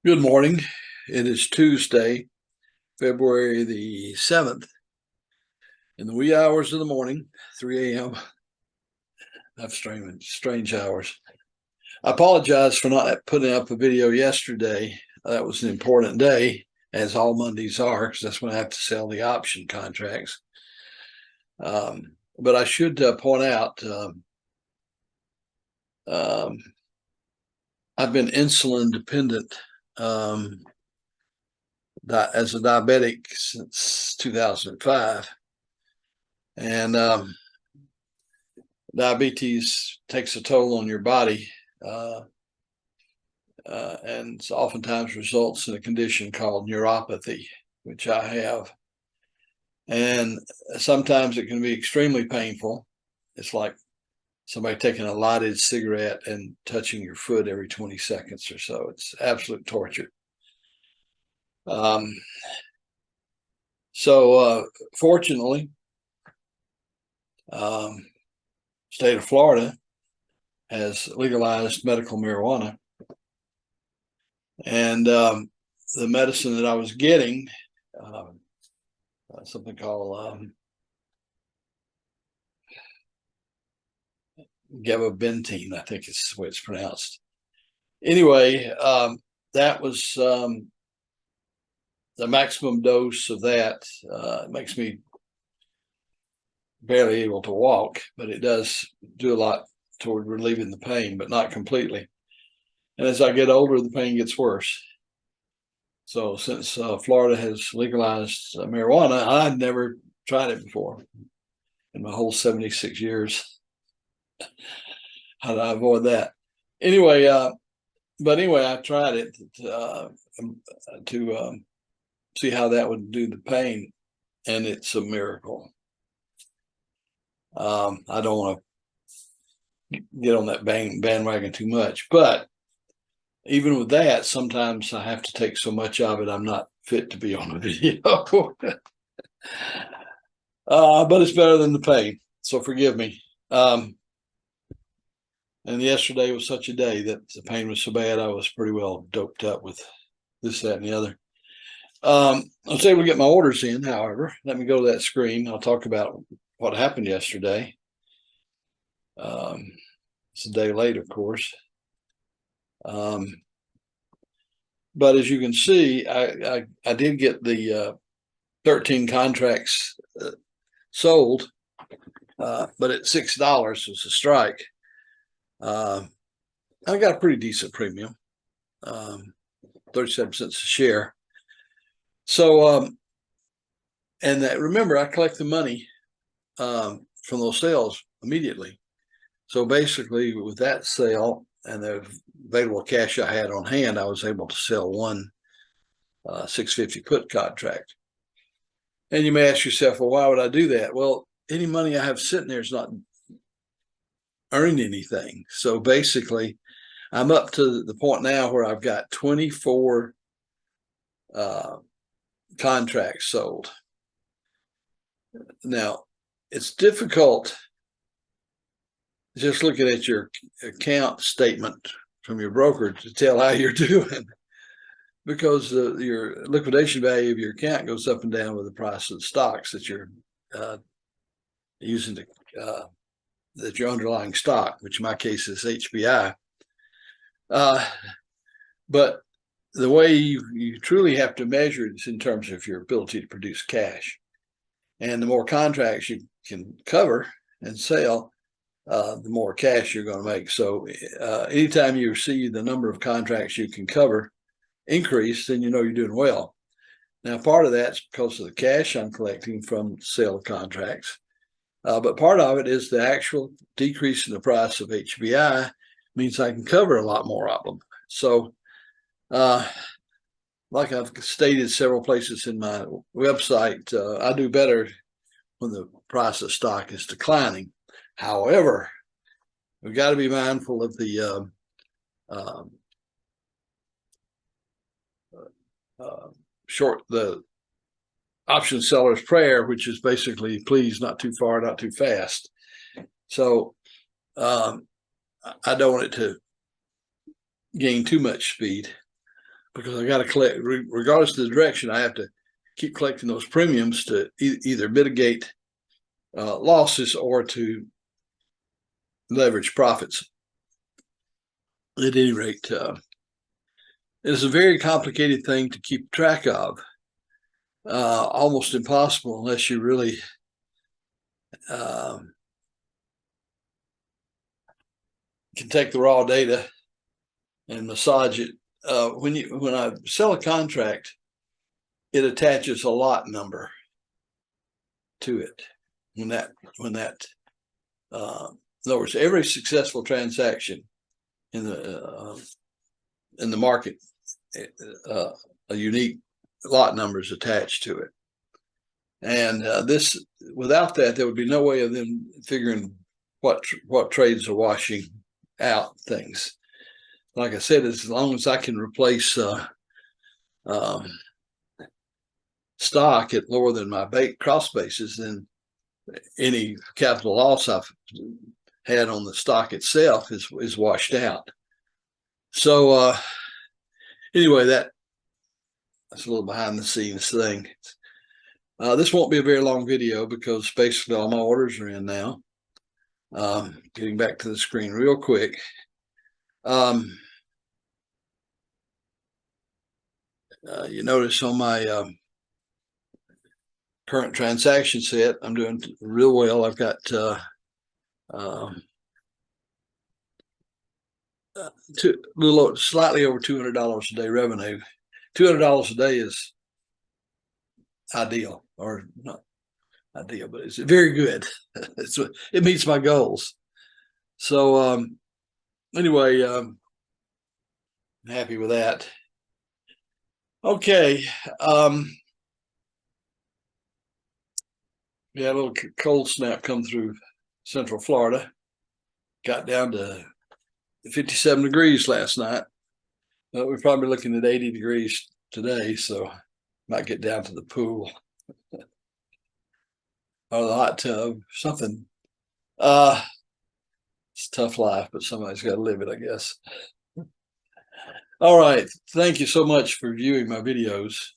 Good morning. It is Tuesday, February the 7th, in the wee hours of the morning, 3 a.m. I've strange hours. I apologize for not putting up a video yesterday. That was an important day, as all Mondays are, because that's when I have to sell the option contracts. But I should point out I've been insulin dependent as a diabetic since 2005, and diabetes takes a toll on your body, and oftentimes results in a condition called neuropathy, which I have. And sometimes it can be extremely painful. It's like somebody taking a lighted cigarette and touching your foot every 20 seconds or so. It's absolute torture. Fortunately, state of Florida has legalized medical marijuana, and the medicine that I was getting, something called gabapentin, I think is the way it's pronounced. Anyway, that was the maximum dose of that. It makes me barely able to walk, but it does do a lot toward relieving the pain, but not completely. And as I get older, the pain gets worse. So since Florida has legalized marijuana, I'd never tried it before in my whole 76 years. How did I avoid that? Anyway, I tried it to see how that would do the pain, and it's a miracle. I don't want to get on that bandwagon too much, but even with that, sometimes I have to take so much of it, I'm not fit to be on a video. But it's better than the pain, so forgive me. And yesterday was such a day that the pain was so bad, I was pretty well doped up with this, that, and the other. I was able to get my orders in, however. Let me go to that screen. I'll talk about what happened yesterday. It's a day late, of course. But as you can see, I did get the 13 contracts sold, but at $6 was a strike. I got a pretty decent premium, 37 cents a share. So, and that, remember, I collect the money from those sales immediately. So basically, with that sale and the available cash I had on hand, I was able to sell one 650 put contract. And you may ask yourself, well, why would I do that? Well, any money I have sitting there is not earning anything. So basically, I'm up to the point now where I've got 24 contracts sold. Now, it's difficult just looking at your account statement from your broker to tell how you're doing, because your liquidation value of your account goes up and down with the price of the stocks that you're using to that your underlying stock, which in my case is HBI. But the way you truly have to measure it is in terms of your ability to produce cash. And the more contracts you can cover and sell, the more cash you're going to make. So anytime you see the number of contracts you can cover increase, then you know you're doing well. Now, part of that's because of the cash I'm collecting from sale of contracts. But part of it is the actual decrease in the price of HBI means I can cover a lot more of them. So like I've stated several places in my website, I do better when the price of stock is declining. However, we've got to be mindful of the the option seller's prayer, which is basically, please, not too far, not too fast. So I don't want it to gain too much speed. because I got to collect, regardless of the direction, I have to keep collecting those premiums to either mitigate losses or to leverage profits. At any rate, it's a very complicated thing to keep track of, almost impossible unless you really can take the raw data and massage it. When I sell a contract, it attaches a lot number to it. In other words, every successful transaction in the market, a unique lot number is attached to it. And without that, there would be no way of them figuring what trades are washing out things. Like I said, as long as I can replace stock at lower than my cross basis, then any capital loss I've had on the stock itself is washed out. So anyway, that's a little behind the scenes thing. This won't be a very long video because basically all my orders are in now. Getting back to the screen real quick. You notice on my current transaction set, I'm doing real well. I've got slightly over $200 a day revenue. $200 a day is ideal, or not ideal, but it's very good. It meets my goals. So anyway, I'm happy with that. Okay. We had a little cold snap come through Central Florida. Got down to 57 degrees last night. But we're probably looking at 80 degrees today, so might get down to the pool or the hot tub, something. It's a tough life, but somebody's got to live it, I guess. All right. Thank you so much for viewing my videos.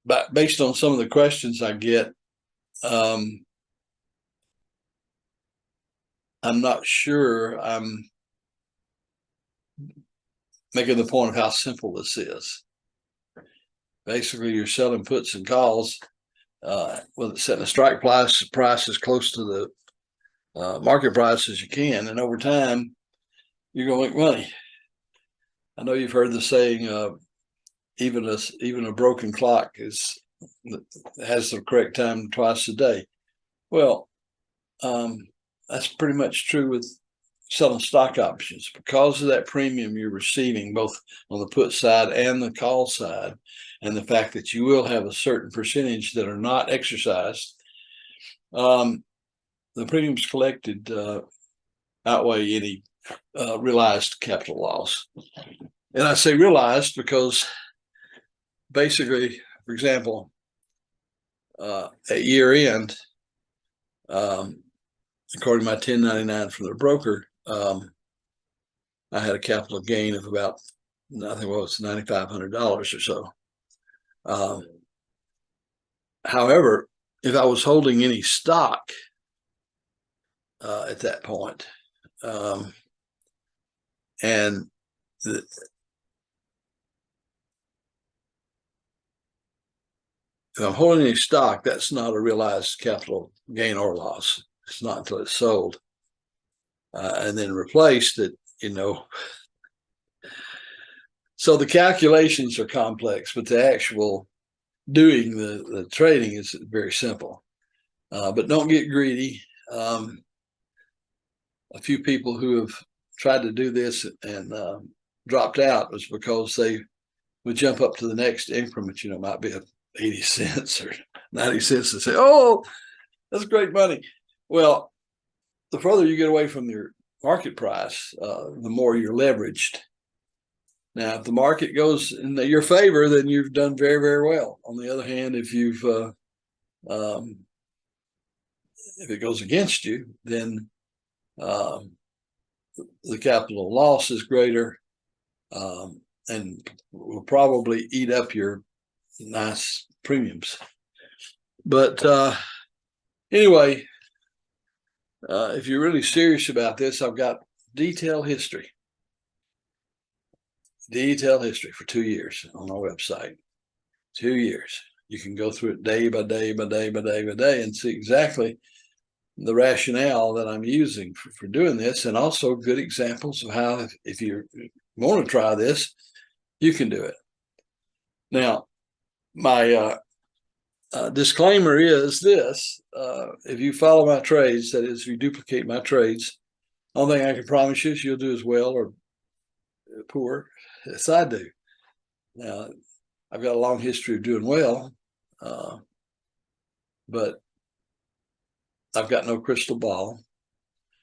But based on some of the questions I get, I'm not sure I'm making the point of how simple this is. Basically, you're selling puts and calls with setting a strike price as close to the market price as you can, and over time, you're going to make money. I know you've heard the saying, even a broken clock has the correct time twice a day. Well, that's pretty much true with selling stock options. Because of that premium you're receiving both on the put side and the call side, and the fact that you will have a certain percentage that are not exercised, the premiums collected outweigh any realized capital loss. And I say realized because basically, for example, at year end, according to my 1099 from the broker, I had a capital gain of about, I think, well, it's $9,500 or so. However, if I was holding any stock at that point, and if I'm holding any stock, that's not a realized capital gain or loss. It's not until it's sold and then replaced that, So the calculations are complex, but the actual doing the trading is very simple. But don't get greedy. A few people who have tried to do this and dropped out was because they would jump up to the next increment, might be 80 cents or 90 cents, and say, oh, that's great money. Well, the further you get away from your market price, the more you're leveraged. Now, if the market goes in your favor, then you've done very, very well. On the other hand, if it goes against you, then the capital loss is greater, and will probably eat up your nice premiums. But anyway, if you're really serious about this, I've got detailed history for 2 years on our website. 2 years. You can go through it day by day by day by day by day and see exactly the rationale that I'm using for doing this, and also good examples of how, if you want to try this, you can do it. Now, my disclaimer is this: if you follow my trades, that is, if you duplicate my trades, the only thing I can promise you is you'll do as well or poor as I do. Now, I've got a long history of doing well, but I've got no crystal ball.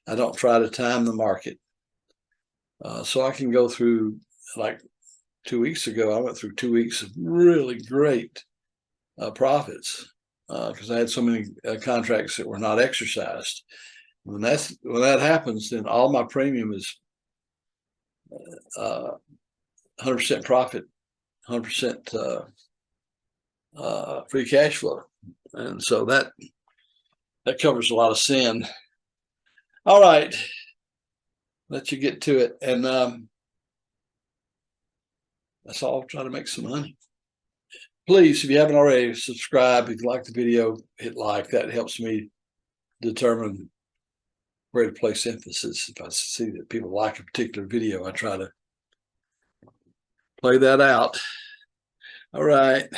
I don't try to time the market. So I can go through, like 2 weeks ago, I went through 2 weeks of really great profits because I had so many contracts that were not exercised. When that happens, then all my premium is 100% profit, 100% free cash flow, and so that covers a lot of sin. All right, let you get to it, and that's all. Try to make some money. Please, if you haven't already, subscribe. If you like the video, hit like. That helps me determine where to place emphasis. If I see that people like a particular video, I try to play that out. All right.